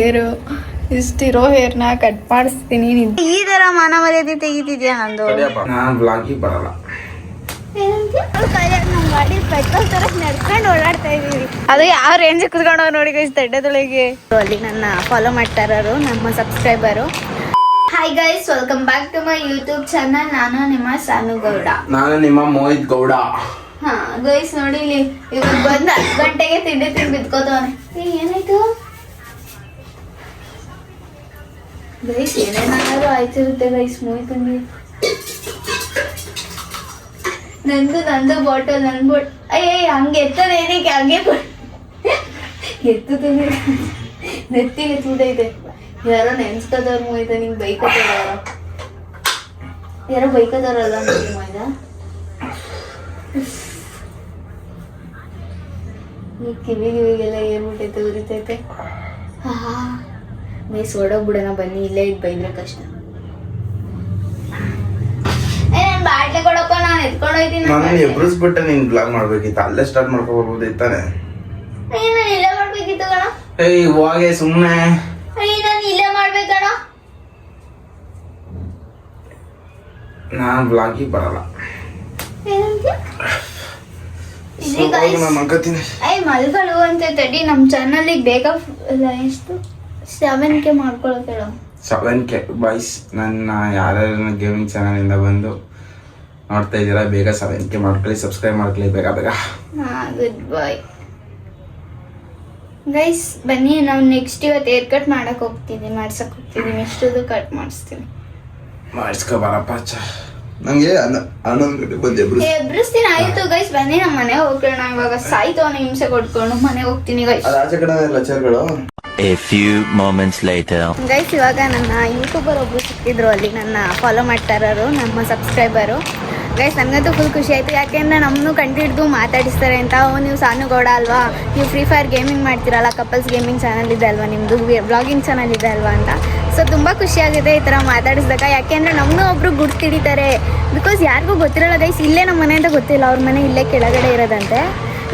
ಹೇರು ಇಷ್ಟಿರೋ ಹೇರ್ನ cut ಮಾಡಿಸ್ತೀನಿ. ಈ ತರ ಮಾನ ಮರ್ಯಾದೆ ತೆಗಿತಿದ್ಯಾ ನಂದು? ನಾನು ಬ್ಲಾಗಿಗೆ ಬರಲ್ಲ. ನಮ್ ಗಾಡಿ ಪೆಟ್ರೋಲ್ ತರ ನಡ್ಕೊಂಡು ಓಡಾಡ್ತಾ ಇದೀವಿ. ಅದು ಯಾವ ರೇಂಜ್ ಕುತ್ಕೊಂಡು ನೋಡಿ ಗೈಸ್ ತಡ್ಡದೊಳಗೆ. ಅಲ್ಲಿ ನನ್ನ ಫಾಲೋ ಮಾಡ್ತಾ ಇರೋರು ನಮ್ಮ subscriber. Hi guys, welcome back to my YouTube channel. ನಾನು ನಿಮ್ಮ ಸಾನು ಗೌಡ. ನಾನು ನಿಮ್ಮ ಮೋಹಿತ್ ಗೌಡ. ಹಾ ಗೈಸ್ ನೋಡಿ, ಇಲ್ಲಿ ಇವಾಗ ಬಂದ್ 10 ಗಂಟೆಗೆ ತಿಂಡಿ ಬಿದ್ಕೋತವನೆ. ಏನಾಯ್ತು ಗೈಸ್? ಏನೇನಾದ್ರು ಆಯ್ತಿರುತ್ತೆ ಗೈಸ್. ಮೋಹಿತಂಗೆ ನಂದು ಬಾಟಲ್ ನನ್ ಅಯ್ಯ ಹಂಗೆ ಎತ್ತದ ಏನಕ್ಕೆ? ಹಂಗೆ ಎತ್ತದ ನೆತ್ತಿಗೆ ಇದೆ. ಯಾರೋ ನೆನ್ಸ್ಕೋದವ್ರು ಮೋಯ್ದ. ನಿಂಗೆ ಬೈಕೋತಾರ ಯಾರೋ ಬೈಕೋತಾರಲ್ಲ ಮೋಯ್ದ. ಈ ಕಿವಿಗೆಲ್ಲ ಏರ್ಬಿಟ್ಟೈತೆ, ಉರಿತೈತೆ. ಮೈಸ್ ಹೊಡೋಗ್ಬಿಡೋಣ ಬನ್ನಿ. ಇಲ್ಲೇ ಇದ್ ಬೈದ್ರೆ ಕಷ್ಟ. ಬಾಟ್ಲಿ ಕೊಡಪ್ಪ, ನಾನು ಎತ್ಕೊಂಡು ಹೋಯ್ತೀನಿ. ನಾನು ಎಬ್ರಿಸ್ಬಿಟ್ಟೆ. ನೀನ್ ಬ್ಲಾಗ್ ಮಾಡ್ಬೇಕಿತ್ತು, ಅಲ್ಲೇ ಸ್ಟಾರ್ಟ್ ಮಾಡ್ಕೊ ಬರ್ಬೋದಿತ್ತಾನೆ. ನಾನು ಇಲ್ಲೇ ಮಾಡ್ಬೇಕಿತ್ತು ಕಣ. ಏಯ್ ಹೋಗೆ ಸುಮ್ಮನೆ. ನಾನು ಇಲ್ಲೇ ಮಾಡ್ಬೇಕಣ. ನಾನು ಬ್ಲಾಗಿಗೆ ಬರಲ್ಲ. ಮಲ್ಗಳು ಅಂತ ತಡಿ. ನಮ್ ಚಾನಲ್ ಬೇಗ ಎಷ್ಟು 7K ಮಾಡ್ಕೊಳಕ್ಕೆ 7K ಬಾಯ್ಸ್. ನನ್ನ ಯಾರ್ಯಾರ ಗೇಮಿಂಗ್ ಚಾನಲ್ ಇಂದ ಬಂದು ನೋಡ್ತಾ ಇದ್ದೀರಾ, ಬೇಗ 7K ಮಾಡ್ಕೊಳ್ಳಿ, ಸಬ್ಸ್ಕ್ರೈಬ್ ಮಾಡ್ಕೊಳ್ಳಿ ಬೇಗ ಬೇಗ. Goodbye guys. ಬನ್ನಿ, ನಾವು ನೆಕ್ಸ್ಟ್ ಇವತ್ತು ಹೇರ್ ಕಟ್ ಮಾಡಕ್ ಹೋಗ್ತಿದ್ದೀನಿ, ಮಾಡ್ಸಕ್ ಹೋಗ್ತಿದ್ದೀನಿ. ಎಷ್ಟೊಂದು ಕಟ್ ಮಾಡಿಸ್ತೀನಿ. ಮಾಡಿಸ್ಕೊ ಬರಪ್ಪ. ನಂಗೆ 11 ಗಂಟೆ ಬಂದು ಎಬ್ರಿಸ್ತೀನಿ. ಆಯ್ತು ಗೈಸ್, ಬನ್ನಿ ನಮ್ಮ ಮನೆಗೆ ಹೋಗೋಣ. ಇವಾಗ ಸಾಯ್ತು ಅವನ ಹಿಂಸೆ ಕೊಟ್ಕೊಂಡು ಮನೆಗೆ ಹೋಗ್ತೀನಿ ಗೈಸ್. ಆಚೆ ಕಡೆ ಲೆಕ್ಚರ್ಗಳು. A few moments later. Guys, ಇವಾಗ ನನ್ನ ಯೂಟ್ಯೂಬರ್ ಒಬ್ರು ಸಿಕ್ಕಿದ್ರು, ಅಲ್ಲಿ ನನ್ನ ಫಾಲೋ ಮಾಡ್ತಾ ಇರೋರು ನಮ್ಮ ಸಬ್ಸ್ಕ್ರೈಬರು. ಗೈಸ್, ನನಗಂತೂ ಫುಲ್ ಖುಷಿ ಆಯಿತು. ಯಾಕೆಂದರೆ ನಮ್ಮನ್ನು ಕಂಡಿಡ್ದು ಮಾತಾಡಿಸ್ತಾರೆ ಅಂತ. ನೀವು ಸಾನು ಗೌಡ ಅಲ್ವಾ, ನೀವು ಫ್ರೀ ಫೈರ್ ಗೇಮಿಂಗ್ ಮಾಡ್ತೀರಲ್ಲ, ಕಪಲ್ಸ್ ಗೇಮಿಂಗ್ ಚಾನಲ್ ಇದೆ ಅಲ್ವಾ, ನಿಮ್ಮದು ಬ್ಲಾಗಿಂಗ್ ಚಾನಲ್ ಇದೆ ಅಲ್ವಾ ಅಂತ. ಸೊ ತುಂಬ ಖುಷಿಯಾಗಿದೆ ಈ ಥರ ಮಾತಾಡಿಸಿದಾಗ. ಯಾಕೆಂದರೆ ನಮ್ಮನ್ನೂ ಒಬ್ಬರು ಗುರ್ತಿಡಿತಾರೆ. ಬಿಕಾಸ್ ಯಾರಿಗೂ ಗೊತ್ತಿರಲ್ಲ ಗೈಸ್. ಇಲ್ಲೇ ನಮ್ಮ ಮನೆ ಅಂತ ಗೊತ್ತಿಲ್ಲ, ಅವ್ರ ಮನೆ ಇಲ್ಲೇ ಕೆಳಗಡೆ ಇರೋದಂತೆ.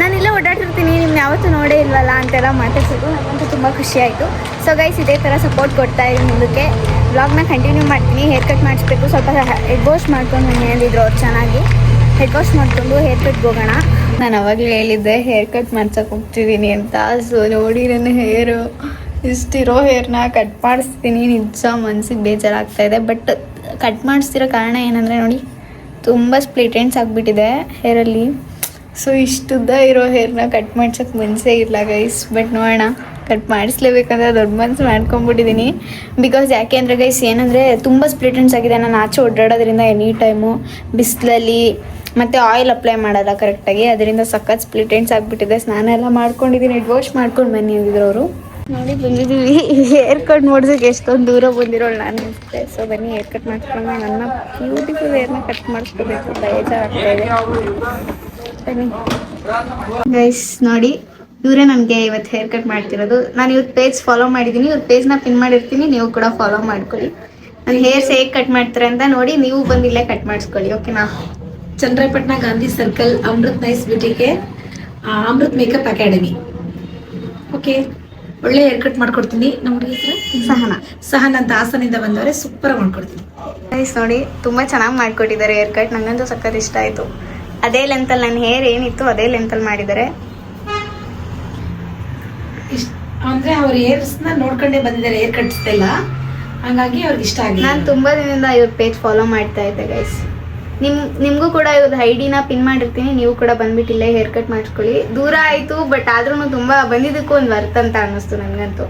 ನಾನು ಇಲ್ಲೇ ಓಡಾಡ್ತಿರ್ತೀನಿ, ನಿಮ್ಗೆ ಯಾವತ್ತೂ ನೋಡೇ ಇಲ್ವಲ್ಲ ಅಂತೆಲ್ಲ ಮಾತಾಡ್ಸಿದ್ರು. ನನಗಂತೂ ತುಂಬ ಖುಷಿ ಆಯಿತು. ಸೊ ಗೈಸ್, ಇದೇ ಥರ ಸಪೋರ್ಟ್ ಕೊಡ್ತಾ ಇದ್ದೀನಿ. ಮುಂದಕ್ಕೆ ವ್ಲಾಗ್ನ ಕಂಟಿನ್ಯೂ ಮಾಡ್ತೀನಿ. ಹೇರ್ ಕಟ್ ಮಾಡಿಸ್ಬೇಕು, ಸ್ವಲ್ಪ ಹೆಡ್ ವಾಶ್ ಮಾಡ್ಕೊಂಡು ನಾನು ಹೇಳಿದ್ರು ಅವ್ರು. ಚೆನ್ನಾಗಿ ಹೆಡ್ ವಾಶ್ ಮಾಡಿಕೊಂಡು ಹೇರ್ ಕಟ್ಗೆ ಹೋಗೋಣ. ನಾನು ಅವಾಗಲೇ ಹೇಳಿದ್ದೆ ಹೇರ್ ಕಟ್ ಮಾಡ್ಸಕ್ಕೆ ಹೋಗ್ತಿದ್ದೀನಿ ಅಂತ. ಸೊ ನೋಡಿ, ನನ್ನ ಹೇರು ಇಷ್ಟಿರೋ ಹೇರ್ನ ಕಟ್ ಮಾಡಿಸ್ತೀನಿ. ನಿಜ ಮನ್ಸಿಗೆ ಬೇಜಾರಾಗ್ತಾಯಿದೆ. ಬಟ್ ಕಟ್ ಮಾಡಿಸ್ತಿರೋ ಕಾರಣ ಏನಂದರೆ ನೋಡಿ, ತುಂಬ ಸ್ಪ್ಲಿಟ್ ಎಂಡ್ಸ್ ಆಗಿಬಿಟ್ಟಿದೆ ಹೇರಲ್ಲಿ. ಸೊ ಇಷ್ಟುದ್ದ ಇರೋ ಹೇರ್ನ ಕಟ್ ಮಾಡ್ಸೋಕ್ಕೆ ಮನಸ್ಸೇ ಇಲ್ಲ ಗೈಸ್. ಬಟ್ ನೋಡೋಣ, ಕಟ್ ಮಾಡಿಸ್ಲೇಬೇಕಂದ್ರೆ ದೊಡ್ಡ ಮನಸ್ಸು ಮಾಡ್ಕೊಂಬಿಟ್ಟಿದ್ದೀನಿ. ಬಿಕಾಸ್ ಯಾಕೆ ಅಂದರೆ ಗೈಸ್, ಏನಂದರೆ ತುಂಬ ಸ್ಪ್ಲಿಟ್ ಎಂಡ್ಸ್ ಆಗಿದೆ. ನಾನು ಆಚೆ ಓಡಾಡೋದ್ರಿಂದ ಎನಿ ಟೈಮು ಬಿಸಿಲಲ್ಲಿ ಮತ್ತು ಆಯಿಲ್ ಅಪ್ಲೈ ಮಾಡಲ್ಲ ಕರೆಕ್ಟಾಗಿ, ಅದರಿಂದ ಸಖತ್ ಸ್ಪ್ಲಿಟ್ ಎಂಡ್ಸ್ ಆಗಿಬಿಟ್ಟಿದೆ. ಸ್ನಾನ ಎಲ್ಲ ಮಾಡ್ಕೊಂಡಿದ್ದೀನಿ. ಹೆಡ್ ವಾಶ್ ಮಾಡ್ಕೊಂಡು ಬನ್ನಿ ಅಂದಿದ್ರು ಅವರು. ನೋಡಿ ಬಂದಿದ್ದೀವಿ. ಹೇರ್ ಕಟ್ ಮಾಡಿಸೋಕೆ ಎಷ್ಟೊಂದು ದೂರ ಬಂದಿರೋಳು ನಾನು ಅನಿಸುತ್ತೆ. ಸೊ ಬನ್ನಿ, ಹೇರ್ ಕಟ್ ಮಾಡಿಸ್ಕೊಂಡು ನನ್ನ ಬ್ಯೂಟಿಫುಲ್ ಹೇರ್ನ ಕಟ್ ಮಾಡಿಸ್ಕೋಬೇಕು. ಬೇಜಾರಾಗ್ತಾಯಿದೆ. ಬನ್ನಿ ಗೈಸ್, ನೋಡಿ ಇವರೇ ನನಗೆ ಇವತ್ತು ಹೇರ್ ಕಟ್ ಮಾಡ್ತಿರೋದು. ನಾನು ಇವ್ರ ಪೇಜ್ ಫಾಲೋ ಮಾಡಿದ್ದೀನಿ, ಇವ್ರ ಪೇಜ್ನ ಪಿನ್ ಮಾಡಿರ್ತೀನಿ, ನೀವು ಕೂಡ ಫಾಲೋ ಮಾಡ್ಕೊಳ್ಳಿ. ನನ್ನ ಹೇರ್ಸ್ ಹೇಗೆ ಕಟ್ ಮಾಡ್ತಾರೆ ಅಂತ ನೋಡಿ, ನೀವು ಬಂದು ಇಲ್ಲೇ ಕಟ್ ಮಾಡಿಸ್ಕೊಳ್ಳಿ. ಓಕೆನಾ? ಚಂದ್ರಪಟ್ಟಣ ಗಾಂಧಿ ಸರ್ಕಲ್, ಅಮೃತ್ ನೈಸ್ ಬ್ಯೂಟಿಗೆ, ಅಮೃತ್ ಮೇಕಪ್ ಅಕಾಡೆಮಿ. ಓಕೆ, ಒಳ್ಳೆ ಹೇರ್ ಕಟ್ ಮಾಡ್ಕೊಡ್ತೀನಿ. ನಮ್ಮ ಹೆಸರು ಸಹನ ಅಂತ ಹಾಸನಿಂದ ಬಂದವರೆ. ಸೂಪರ್ ಮಾಡ್ಕೊಡ್ತೀನಿ ಗೈಸ್. ನೋಡಿ ತುಂಬ ಚೆನ್ನಾಗಿ ಮಾಡ್ಕೊಟ್ಟಿದ್ದಾರೆ ಹೇರ್ ಕಟ್. ನನಗಂತೂ ಸಖತ್ ಇಷ್ಟ ಆಯಿತು. ಅದೇ ಲೆಂತಲ್ಲಿ ನನ್ನ ಹೇರ್ ಏನಿತ್ತು ಅದೇ ಲೆಂತಲ್ಲಿ ಮಾಡಿದ್ದಾರೆ. ಅಂದ್ರೆ ಅವ್ರ ಹೇರ್ಸ್ನ ನೋಡ್ಕೊಂಡೇ ಬಂದಿದ್ದಾರೆ, ಹೇರ್ ಕಟ್ಸ್ ಎಲ್ಲ. ಹಂಗಾಗಿ ಅವ್ರಿಗೆ ಇಷ್ಟ ಆಗಿದೆ. ನಾನು ತುಂಬ ದಿನದಿಂದ ಇವ್ರ ಪೇಜ್ ಫಾಲೋ ಮಾಡ್ತಾ ಇದ್ದೆ ಗೈಸ್. ನಿಮಗೂ ಕೂಡ ಇವ್ರದ್ದು ಐಡಿನ ಪಿನ್ ಮಾಡಿರ್ತೀನಿ, ನೀವು ಕೂಡ ಬಂದ್ಬಿಟ್ಟಿಲ್ಲೇ ಹೇರ್ ಕಟ್ ಮಾಡಿಸ್ಕೊಳ್ಳಿ. ದೂರ ಆಯಿತು, ಬಟ್ ಆದ್ರೂ ತುಂಬ ಬಂದಿದ್ದಕ್ಕೂ ಒಂದು ವರ್ತ್ ಅಂತ ಅನ್ನಿಸ್ತು ನನಗಂತೂ.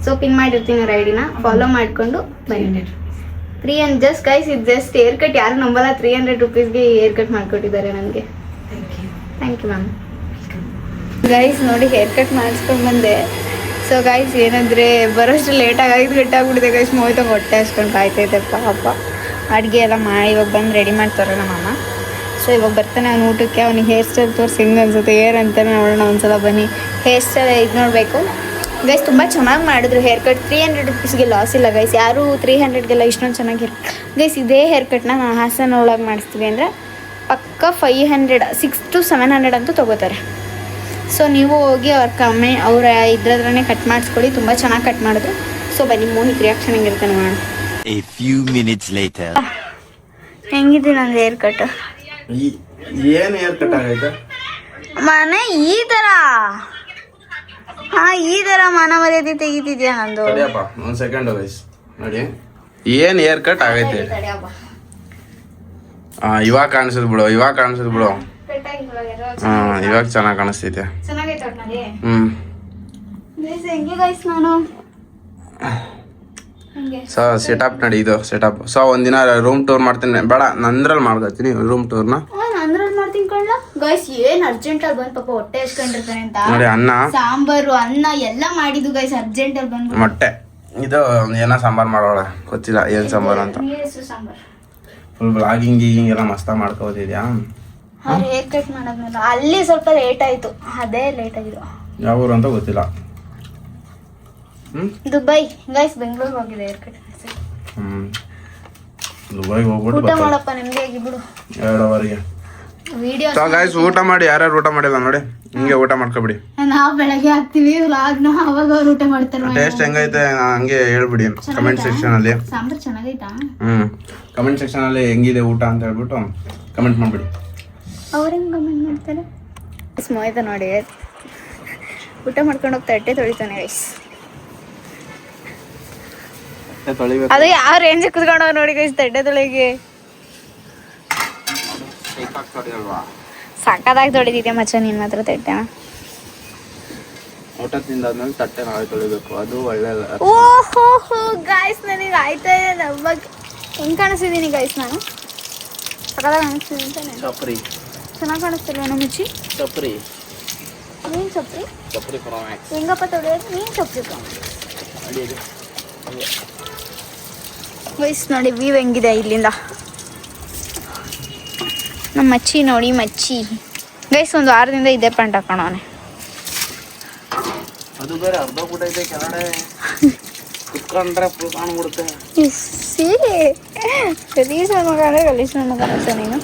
ಸೊ ಪಿನ್ ಮಾಡಿರ್ತೀನಿ ಅವ್ರ ಐಡಿನ, ಫಾಲೋ ಮಾಡಿಕೊಂಡು ಬನ್ನಿ. 300 ಜಸ್ಟ್ ಗೈಸ್, ಇದು ಜಸ್ಟ್ ಹೇರ್ ಕಟ್. ಯಾರು ನಂಬಲ್ಲ, 300 ರೂಪೀಸ್ಗೆ ಹೇರ್ ಕಟ್ ಮಾಡಿಕೊಟ್ಟಿದ್ದಾರೆ ನನಗೆ. Thank you ma'am. ಗೈಸ್ ನೋಡಿ, ಹೇರ್ ಕಟ್ ಮಾಡಿಸ್ಕೊಂಡು ಬಂದೆ. ಸೊ ಗೈಸ್, ಏನಂದರೆ ಬರೋಷ್ಟು ಲೇಟಾಗಿ 5 ಗಂಟೆ ಆಗ್ಬಿಟ್ಟಿದೆ ಗೈಸ್. ಮೋಹಿತಂಗೆ ಹೊಟ್ಟೆ ಹಚ್ಕೊಂಡು ಕಾಯ್ತೈತೆ ಪಾಪ. ಅಡುಗೆ ಎಲ್ಲ ಮಾಡಿ ಇವಾಗ ಬಂದು ರೆಡಿ ಮಾಡ್ತಾರೆ ನಮ್ಮಮ್ಮ. ಸೊ ಇವಾಗ ಬರ್ತಾನೆ ಅವ್ನು ಊಟಕ್ಕೆ. ಅವ್ನಿಗೆ ಹೇರ್ ಸ್ಟೈಲ್ ತೋರಿಸಿ ಹಿಂಗೆ ಅನ್ಸುತ್ತೆ ಏರ್ ಅಂತಾನೆ ನೋಡೋಣ ಒಂದ್ಸಲ. ಬನ್ನಿ, ಹೇರ್ ಸ್ಟೈಲ್ ಇದು ನೋಡಬೇಕು ಗೈಸ್. ತುಂಬ ಚೆನ್ನಾಗಿ ಮಾಡಿದ್ರು ಹೇರ್ ಕಟ್. 300 ರೂಪೀಸ್ಗೆ ಲಾಸ್ ಇಲ್ಲ ಗೈಸ್. ಯಾರು 300ಗೆಲ್ಲ ಇಷ್ಟೊಂದು ಚೆನ್ನಾಗಿ ಗೈಸ್. ಇದೇ ಹೇರ್ ಕಟ್ನ ನಾನು ಹಾಸನ ಒಳಗೆ ಮಾಡಿಸ್ತೀವಿ ಅಂದರೆ ಪಕ್ಕ 500 600 to 700 ಅಂತೂ ತೊಗೋತಾರೆ. ಸೊ ನೀವು ಹೋಗಿ ಅವರ ಇದ್ರೇ ಕಟ್ ಮಾಡಿಸ್ಕೊಳ್ಳಿ, ತುಂಬ ಚೆನ್ನಾಗಿ ಕಟ್ ಮಾಡಿದ್ರು. ಸೊ ಬನ್ನಿ ಮೋಹಿತ್ ರಿಯಾಕ್ಷನ್ ಹೆಂಗಿರುತ್ತೆ ನೋಡೋಣ. A few minutes later. ಹೆಂಗಿದೆ ನಂದು ಹೇರ್ ಕಟ್? ಏನು ಹೇರ್ ಕಟ್ ಆಗೈತೆ ಮನೆ ಈ ಥರ ಈ ಥರ ಮನ ಮರ್ಯಾದೆ ತೆಗಿತಿದ್ಯಾ ನಂದು? ಒಂದು ಸೆಕೆಂಡ್ ಗೈಸ್ ನೋಡಿ ಏನು ಹೇರ್ ಕಟ್ ಆಗೈತೆ. ಇವಾಗ ಕಾಣಿಸದ್ ಬಿಡು, ಇವಾಗ ಚೆನ್ನಾಗಿ ಕಾಣಿಸ್ತೈತೆ. ಸೊ ಸೆಟಪ್ ನಡಿ, ಇದು ಸೆಟಪ್. ಸೊ ಒಂದಿನ ರೂಮ್ ಟೂರ್ ಮಾಡ್ತೀನಿ, ಬೇಡ ನಂದ್ರಲ್ಲಿ ಮಾಡ್ಕೊತೀನಿ ರೂಮ್ ಟೂರ್ನ. ಗೈಸ್ ಏನ್ ಅರ್ಜೆಂಟ್ ಆಗಿ ಬಂದ್ ಪಾಪ ಹೊಟ್ಟೆ ಎಸ್ಕೊಂಡಿರ್ತಾನೆ ಅಂತ ನೋಡಿ ಅನ್ನ ಸಾಂಬಾರು ಅನ್ನ ಎಲ್ಲ ಮಾಡಿದ್ದು ಗೈಸ್ ಅರ್ಜೆಂಟ್ ಆಗಿ ಬಂದು ಮೊಟ್ಟೆ. ಇದು ಏನೋ ಸಾಂಬಾರ್ ಮಾಡೋಳ, ಗೊತ್ತಿಲ್ಲ ಏನ್ ಸಾಂಬಾರು ಅಂತ. ಫುಲ್ ಬ್ಲಾಗಿಂಗ್ ಗೀಗಿಂಗ್ ಎಲ್ಲ ಮಸ್ತಾಗಿ ಮಾಡ್ಕೋತಿದ್ಯಾ? ಹೇರ್ ಕಟ್ ಮಾಡೋದ್ಮೇಲೆ ಅಲ್ಲಿ ಸ್ವಲ್ಪ ಲೇಟ್ ಆಯ್ತು, ಅದೇ ಲೇಟ್ ಆಗಿದ್ದು. ಯಾವ ಊರು ಅಂತ ಗೊತ್ತಿಲ್ಲ. ದುಬೈ ಗೈಸ್, ಬೆಂಗಳೂರಿಗೆ ಹೋಗಿದೆ ಹೇರ್ ಕಟ್. ದುಬೈಗೆ ಹೋಗ್ಬಿಟ್ಟು ಊಟ ಮಾಡಪ್ಪ ನಿಮ್ಗೆ ಬಿಡು 2 ವಿಡಿಯೋ. ಸೊ ಗೈಸ್ ಊಟ ಮಾಡಿ, ಯಾರ್ಯಾರು ಊಟ ಮಾಡಿಲ್ಲ ನೋಡಿ ಹಿಂಗೆ ಊಟ ಮಾಡ್ಕೊಬಿಡಿ. ನಾವ್ ಬೆಳಗ್ಗೆ ಹಾಕ್ತಿವಿ ವ್ಲಾಗ್ನ, ಅವಾಗ ಅವ್ರು ಊಟ ಮಾಡ್ತಾರೆ. ಟೇಸ್ಟ್ ಹೆಂಗೈತೆ ಹಂಗೆ ಹೇಳ್ಬಿಡಿ ಕಮೆಂಟ್ ಸೆಕ್ಷನ್ ಅಲ್ಲಿ. ಸಾಂಬಾರ್ ಚೆನ್ನಾಗೈತಾ? ಕಮೆಂಟ್ ಸೆಕ್ಷನ್ ಅಲ್ಲಿ ಹೆಂಗಿದೆ ಊಟ ಅಂತ ಹೇಳ್ಬಿಟ್ಟು ಕಮೆಂಟ್ ಮಾಡ್ಬಿಡಿ. ಅವ್ರ ಹೆಂಗ್ ಕಮೆಂಟ್ ಮಾಡ್ತಾರೆ? ಸ್ಮೋಯ್ತ ನೋಡಿ ಊಟ ಮಾಡ್ಕೊಂಡು ಹೋಗ್ತಾ ತಟ್ಟೆ ತೊಳಿತಾನೆ ಗೈಸ್. ಅದು ಯಾವ ರೇಂಜ್ ಕುತ್ಕೊಂಡ ನೋಡಿ ಗೈಸ್ ತಟ್ಟೆ ತೊಳಿಗೆ. ಸಕ್ಕದಾಗಿ ತೊಳಿದಿದ್ಯಾ ಮಚ್ಚ ನೀನ್ ಮಾತ್ರ ತಟ್ಟೆನ. ಊಟ ತಿಂದಾದ್ಮೇಲೆ ತಟ್ಟೆ ನಾವೇ ತೊಳಿಬೇಕು, ಅದು ಒಳ್ಳೆಯಲ್ಲ. ಓಹೋ ಗೈಸ್ ನನಗೆ ಆಯ್ತಾ ಇದೆ ನವ್ವಾಗಿ. ಹೆಂಗ್ ಕಾಣಿಸ್ತಿದ್ದೀನಿ ಗೈಸ್ ನಾನು? ಸಕ್ಕದಾಗಿ ಕಾಣಿಸ್ತೀನಿ ಅಂತಾನೆ. ಚಪ್ರಿ ಚೆನ್ನಾಗಿ ಕಾಣಿಸ್ತಿಲ್ವ ನಮ್ಮ ಮುಚ್ಚಿ? ಚಪ್ರಿ ನೀನ್ ಚಪ್ರಿ ಚಪ್ರಿ ಫ್ರಾಮ್ಯಾಕ್ಸ್ ಹೆಂಗಪ್ಪ ತೊಳೆಯೋದು? ನೀನ್ ಚಪ್ರಿ ಗೈಸ್ ನೋಡಿ ವ್ಯೂ ಹೆಂಗಿದೆ ಇಲ್ಲಿಂದ. ನಮ್ಮ ಮಚ್ಚಿ ನೋಡಿ ಮಚ್ಚಿ ಗೈಸ್, ಒಂದು ವಾರದಿಂದ ಇದೇ ಪ್ಯಾಂಟ್ ಹಾಕೋಣವನೆ. ಅದು ಬೇರೆ ಅರ್ಧ ಊಟ ಇದೆ ಕೆಳಗಡೆ ಕುತ್ಕೊಂಡ್ರೆ ಫುಲ್ ಕಾಣ್ಬಿಡುತ್ತೆ. ಗಲೀಜ್ ನನ್ನ ಮಗ ಅಂದರೆ ಗಲೀಜ್ ನನ್ನ ಮಗ ಅಂತ ನೀನು.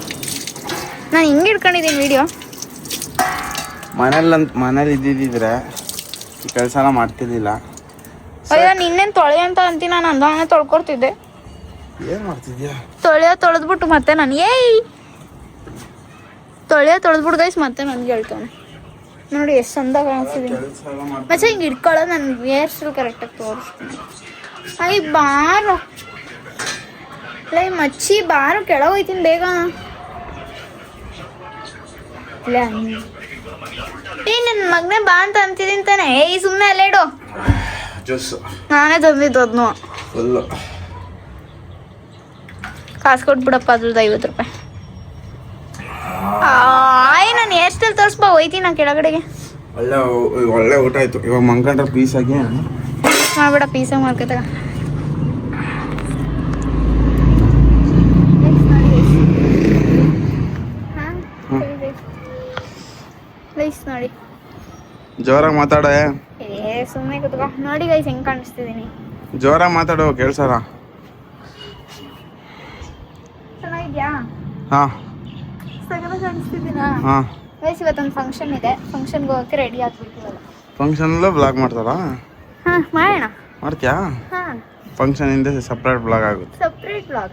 ನಾನು ಹಿಂಗೆ ಇಟ್ಕೊಂಡಿದ್ದೀನಿ ವಿಡಿಯೋ. ಮನೇಲಿ ಇದ್ದಿದ್ರೆ ಈ ಕೆಲಸನ ಮಾಡ್ತಿರ್ಲಿಲ್ಲ. ಅಯ್ಯೋ ನಿನ್ನೇನು ತೊಳೆ ಅಂತ ಅಂತೀನಿ, ನಾನು ಅಂದಾನೆ ತೊಳ್ಕೊಡ್ತಿದ್ದೆ. ಏನು ಮಾಡ್ತಿದ್ಯಾ? ತೊಳೆದ್ಬಿಟ್ಟು ಮತ್ತೆ ನಾನು ತೊಳೆದ್ಬಿಟ್ಟು ಗೈಸ್ ಮತ್ತೆ ನನಗೆ ಹೇಳ್ತಾನೆ ನೋಡಿ ಎಷ್ಟು ಚಂದ ಕಾಣಿಸ್ತಿದ್ದೀನಿ. ಮತ್ತೆ ಹಿಂಗೆ ಇಟ್ಕೊಳ್ಳೋದು ನನ್ನ ಹೇರ್ ಸ್ಟೈಲ್ ಕರೆಕ್ಟಾಗಿ ತೋರಿಸ್ತೀನಿ. ಅಯ್ಯ ಬಾರು ಲೈ ಮಚ್ಚಿ ಬಾರು ಕೆಳಗೆ ಹೋಯ್ತೀನಿ ಬೇಗ. ನನ್ನ ಮಗನೇ ಬಾ ಅಂತ ಅಂತಿದ್ದೀನಿ ತಾನೆ. ಸುಮ್ಮನೆ ಅಲ್ಲೇ ಇಡು. ನಾನೇ ತಂದಿದ್ದು ಅದನ್ನು. ಕಾಸು ಕೊಟ್ಬಿಡಪ್ಪ ಅದ್ರದ್ದು 50 ರೂಪಾಯಿ. ನಾನು ಹೇರ್ ಸ್ಟೈಲ್ ತೋರಿಸ್ಬಾ ಹೋಯ್ತೀನಿ ನಾ ಕೆಳಗಡೆಗೆ. ಒಳ್ಳೆ ಊಟ ಆಯ್ತು. ಇವಾಗ ಮಂಕಂಡ್ರೆ ಪೀಸ್ ಆಗಿ ಮಾಡ್ಬೇಡ, ಪೀಸಾಗಿ ಮಾಡ್ಕೊತಾಗ. ನೋಡಿ ಜೋರಾಗಿ ಮಾತಾಡೆ. ಸುಮ್ಮನೆ ಕೂತ್ಕೋ. ನೋಡಿ ಗೈಸ್ ಹೆಂಗ್ ಕಾಣಿಸ್ತಿದ್ದೀನಿ. ಜೋರಾಗಿ ಮಾತಾಡೋ ಕೇಳ್ಸಾರ. ಚೆನ್ನಾಗಿದ್ಯಾ? ಹಾ ಸಗದಾಗಿ ಕಾಣಿಸ್ತಿದ್ದೀನಾ? ಹಾ ಗೈಸ್ ಇವತ್ತೊಂದು ಫಂಕ್ಷನ್ ಇದೆ, ಫಂಕ್ಷನ್ಗೆ ಹೋಗಕ್ಕೆ ರೆಡಿ ಆಗ್ಬಿಟ್ಟಿವಲ್ಲ. ಫಂಕ್ಷನಲ್ಲೂ ಬ್ಲಾಗ್ ಮಾಡ್ತಾರಾ? ಹಾಂ ಮಾಡೋಣ. ಮಾಡ್ತೀಯಾ? ಹಾಂ ಫಂಕ್ಷನ್ ಇಂದ ಸಪ್ರೇಟ್ ಬ್ಲಾಗ್ ಆಗುತ್ತೆ. Separate blog?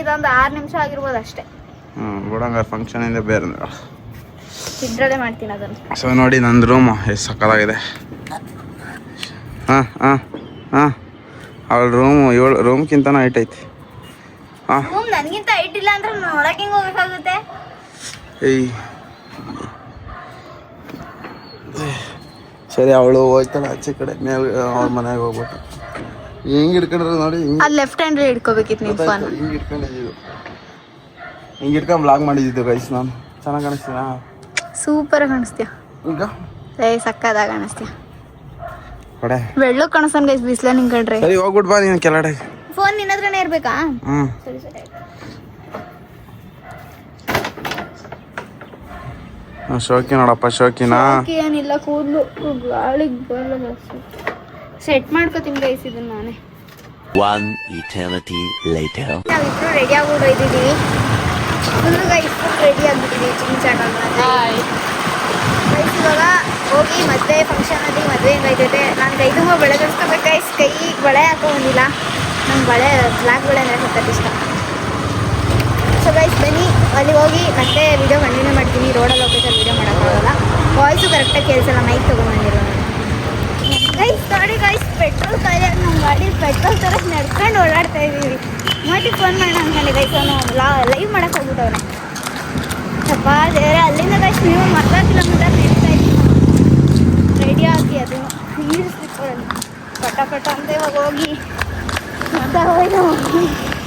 ಇದೊಂದು 6 ನಿಮಿಷ ಆಗಿರ್ಬೋದು ಅಷ್ಟೇ. ಬಿಡಂಗಾರ ಫಂಕ್ಷನ್ ಇಂದ ಬೇರೆ ಇದ್ರಲ್ಲೇ ಮಾಡ್ತೀನಿ ಅದನ್ನು. ಸೊ ನೋಡಿ ನಂದು ರೂಮ್ ಎಷ್ಟು ಸಕ್ಕತ್ತಾಗಿದೆ. ಹಾಂ ಹಾಂ ಹಾಂ ಅವಳ ರೂಮ್ಗಿಂತನೂ ಹೈಟ್ ಐತಿ. ಹಾಂ ನನಗಿಂತ ಹೈಟ್ ಇಲ್ಲ ಅಂದ್ರೆ ನೋಡಕ್ಕೆ ಹೆಂಗೆ ಹೋಗ್ಬೇಕಾಗುತ್ತೆ? ಏಯ್ ಸರಿ ಅವಳು ಹೋಯ್ತಾಳೆ ಆಚೆ ಕಡೆ ಮೇಲೆ ಅವ್ರ ಮನೆಗೆ ಹೋಗ್ಬಿಟ್ಟು ಹಿಂಗೆ ಹಿಡ್ಕೊಂಡ್ರೆ ನೋಡಿ. ಅದು ಲೆಫ್ಟ್ ಹ್ಯಾಂಡ್ಲಿ ಹಿಡ್ಕೋಬೇಕಿತ್ತು ನೀವು ಫೋನ್. ಹಿಂಗೆ ಹಿಡ್ಕೊಂಡಿದ್ದು, ಹಿಂಗೆ ಹಿಡ್ಕೊಂಡು ಬ್ಲಾಗ್ ಮಾಡಿದ್ದು ಗೈಸ್. ನಾನು ಚೆನ್ನಾಗಿ ಕಾಣಿಸ್ತೀನಾ? ಸೂಪರ್ ಕಾಣಿಸ್ತೀಯ ಈಗ. ಸಕ್ಕದಾಗ ಕಾಣಿಸ್ತೀಯ. ಕಡೆ ಬೆಳ್ಳು ಕಾಣಿಸ್ತಾನೆ ಗೈಸ್ ಬಿಸಿಲ ನಿಂಕೊಂಡ್ರೆ. ಸರಿ ಹೋಗ್ಬಿಟ್ಟು ಬಾ ನೀನು ಕೆಳಗಡೆ. ಫೋನ್ ನಿನ್ನ ಹತ್ರನೇ ಇರ್ಬೇಕಾ? ಸರಿ ಸರಿ. ಶೋಕಿ ನೋಡಪ್ಪ, ಶೋಕಿನಾ? ಏನಿಲ್ಲ, ಕೂದಲು ಗಾಳಿಗೆ ಬರಲ್ಲ ಜಾಸ್ತಿ. ಸೆಟ್ ಮಾಡ್ಕೋತೀನಿ ಗೈಸ್ ಇದನ್ನ ನಾನೇ. One eternity later. ನಾವಿಬ್ರು ರೆಡಿ ಆಗ್ಬಿಟ್ಟು ಹೋಯ್ತಿದ್ದೀವಿ. ಫುಲ್ ಗೈಸ್ ರೆಡಿ ಆಗ್ಬಿಟ್ಟಿದ್ದೀವಿ. ಚಿಂಚಾಗಲ್ಲ ಗೈಸ್ ಇವಾಗ ಹೋಗಿ ಮದುವೆ ಫಂಕ್ಷನಲ್ಲಿ ಮದುವೆ ಹೆಂಗೈತೈತೆ ನಾನು ಕೈ ತುಂಬ ಬಳೆ ತೋರಿಸ್ಕೋಬೇಕು ಗೈಸ್. ಕೈ ಬಳೆ ಹಾಕೊಂಡಿಲ್ಲ, ನಂಗೆ ಬಳೆ ಬ್ಲ್ಯಾಕ್ ಬಳೆ ಅಂದರೆ ಸಖತ್ ಇಷ್ಟ. ಸೊ ಗೈಸ್ ಬನ್ನಿ ಅಲ್ಲಿ ಹೋಗಿ ಮತ್ತೆ ವಿಡಿಯೋ ಕಂಟಿನ್ಯೂ ಮಾಡ್ತೀನಿ. ರೋಡಲ್ಲಿ ಹೋಗ್ಬೇಕಾದ್ರೆ ವಿಡಿಯೋ ಮಾಡೋಕ್ಕಾಗಲ್ಲ, ವಾಯ್ಸು ಕರೆಕ್ಟಾಗಿ ಕೇಳಿಸಲ್ಲ, ಮೈಕ್ ತೊಗೊಂಡ್ಬಂದಿರೋ ಗೈಸ್. ನೋಡಿ ಗೈಸ್, ಪೆಟ್ರೋಲ್ ಖಾಲಿ ಆಗಿ ನಮ್ಮ ಗಾಡಿ ಪೆಟ್ರೋಲ್ ತರಕ್ಕೆ ನಡ್ಕೊಂಡು ಓಡಾಡ್ತಾ ಇದ್ದೀವಿ. ಮತ್ತೆ ಫೋನ್ ಮಾಡೋಣ ಅಂದ್ಕೊಂಡೆ ಗೈಸ್, ಅವನು ಲೈವ್ ಮಾಡೋಕ್ಕೆ ಹೋಗ್ಬಿಟ್ಟವನೆ. ಸ್ವಲ್ಪ ಬೇರೆ ಅಲ್ಲಿಂದ ಗೈಸ್ ನೀವು 40 ಕಿಲೋಮೀಟರ್ ನಡೀತಾ ಇದ್ದೀವಿ ರೆಡಿ ಆಗಿ. ಅದು ನೀರು ಸ್ಲಿಪ್ಪರಲ್ಲಿ ಪಟ ಅಂತ ಇವಾಗ ಹೋಗಿ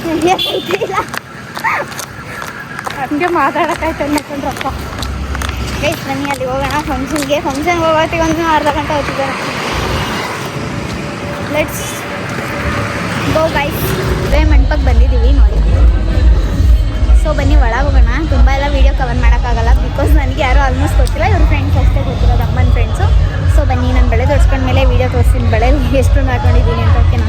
ನಡೆಯೋಕ್ಕೈತಿಲ್ಲ, ಹಂಗೆ ಮಾತಾಡೋಕ್ಕಾಯ್ತು ಅನ್ಕೊಂಡ್ರಪ್ಪ. ಗೈಸ್ ಬನ್ನಿ ಅಲ್ಲಿ ಹೋಗೋಣ ಫಂಕ್ಷನ್ಗೆ ಹೋಗೋತ್ತಿಗೆ ಒಂದು ಅರ್ಧ ಗಂಟೆ ಹೋಗ್ತಿದ್ದಾರೆ. Let's go guys. ಮಂಟಪಕ್ಕೆ ಬಂದಿದ್ದೀವಿ ನೋಡಿ. ಸೊ ಬನ್ನಿ ಒಳಗೆ ಹೋಗೋಣ. ತುಂಬ ಎಲ್ಲ ವೀಡಿಯೋ ಕವರ್ ಮಾಡೋಕ್ಕಾಗಲ್ಲ, ಬಿಕಾಸ್ ನನಗೆ ಯಾರೂ ಆಲ್ಮೋಸ್ಟ್ ಗೊತ್ತಿಲ್ಲ, ಇವ್ರ ಫ್ರೆಂಡ್ಸ್ ಅಷ್ಟೇ ಗೊತ್ತಿರೋದು, ಅಮ್ಮನ ಫ್ರೆಂಡ್ಸು. ಸೊ ಬನ್ನಿ ನಾನು ಬೆಳೆ ತೋರಿಸ್ಕೊಂಡ್ಮೇಲೆ ವೀಡಿಯೋ ತೋರಿಸ್ತೀನಿ ಬೆಳೆಯಲ್ಲಿ ಎಷ್ಟು ಹಾಕೊಂಡಿದ್ದೀನಿ ಅಂತ. ಓಕೆನಾ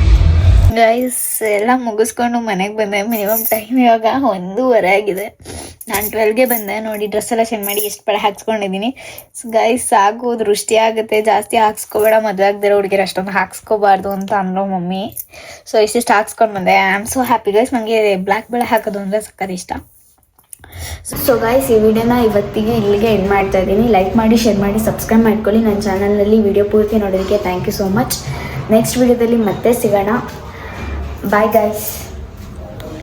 ಗೈಸ್? ಎಲ್ಲ ಮುಗಿಸ್ಕೊಂಡು ಮನೆಗೆ ಬಂದೆ. ಮಿನಿಮಮ್ ಟೈಮ್ ಇವಾಗ 1:30 ಆಗಿದೆ. ನಾನು 12ಗೆ ಬಂದೆ ನೋಡಿ. ಡ್ರೆಸ್ ಎಲ್ಲ ಚೇಂಜ್ ಮಾಡಿ ಎಷ್ಟು ಬಳೆ ಹಾಕ್ಸ್ಕೊಂಡಿದ್ದೀನಿ. ಗೈಸ್ ಸಾಕು, ದೃಷ್ಟಿ ಆಗುತ್ತೆ, ಜಾಸ್ತಿ ಹಾಕ್ಸ್ಕೊಬೇಡ, ಮದುವೆ ಆಗದಿರೋ ಹುಡುಗಿರು ಅಷ್ಟೊಂದು ಹಾಕ್ಸ್ಕೋಬಾರ್ದು ಅಂತ ಅಂದರು ಮಮ್ಮಿ. ಸೊ ಇಷ್ಟಿಷ್ಟು ಹಾಕ್ಸ್ಕೊಂಡು ಬಂದೆ. I am so happy guys. ನನಗೆ ಬ್ಲ್ಯಾಕ್ ಬಳೆ ಹಾಕೋದು ಅಂದರೆ ಸಕ್ಕತ್ ಇಷ್ಟ. ಸೊ ಗೈಸ್ ಈ ವಿಡಿಯೋನ ಇವತ್ತಿಗೆ ಇಲ್ಲಿಗೆ ಎಂಡ್ ಮಾಡ್ತಾ ಇದ್ದೀನಿ. ಲೈಕ್ ಮಾಡಿ, ಶೇರ್ ಮಾಡಿ, ಸಬ್ಸ್ಕ್ರೈಬ್ ಮಾಡ್ಕೊಳ್ಳಿ. ನನ್ನ ಚಾನಲಲ್ಲಿ ವಿಡಿಯೋ ಪೂರ್ತಿ ನೋಡೋದಕ್ಕೆ thank you so much. Next ವಿಡಿಯೋದಲ್ಲಿ ಮತ್ತೆ ಸಿಗೋಣ. Bye guys.